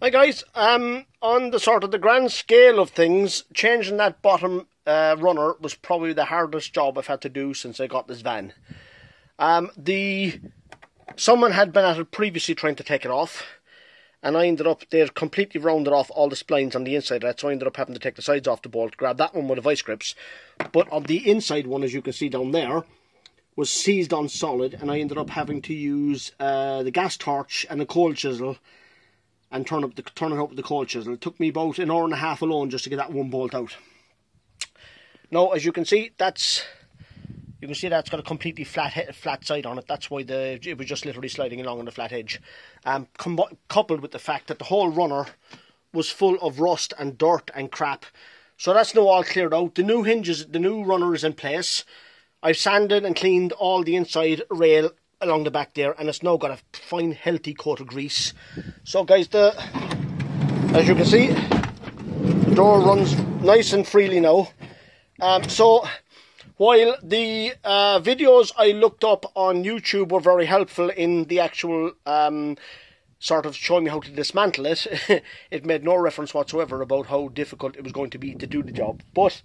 Hi guys, on the sort of the grand scale of things, changing that bottom runner was probably the hardest job I've had to do since I got this van. Someone had been at it previously trying to take it off, and I ended up, they'd completely rounded off all the splines on the inside of that, so I ended up having to take the sides off the bolt, grab that one with the vice grips. But on the inside one, as you can see down there, was seized on solid, and I ended up having to use the gas torch and a coal chisel and turn it out with the coal chisel. It took me about an hour and a half alone just to get that one bolt out. Now, as you can see, that's got a completely flat side on it. That's why it was just literally sliding along on the flat edge. Coupled with the fact that the whole runner was full of rust and dirt and crap. So that's now all cleared out. The new hinges, the new runner is in place. I've sanded and cleaned all the inside rail along the back there, and it's now got a fine healthy coat of grease. So guys, as you can see, the door runs nice and freely now. So while the videos I looked up on YouTube were very helpful in the actual sort of showing me how to dismantle it, it made no reference whatsoever about how difficult it was going to be to do the job. But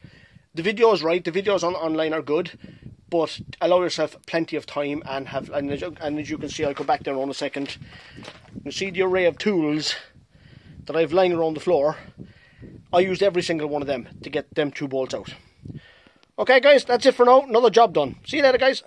the videos, right, the videos online are good, but allow yourself plenty of time and as you can see, I'll go back there in a second. You can see the array of tools that I've lying around the floor. I used every single one of them to get them two bolts out. Okay guys, that's it for now. Another job done. See you later guys.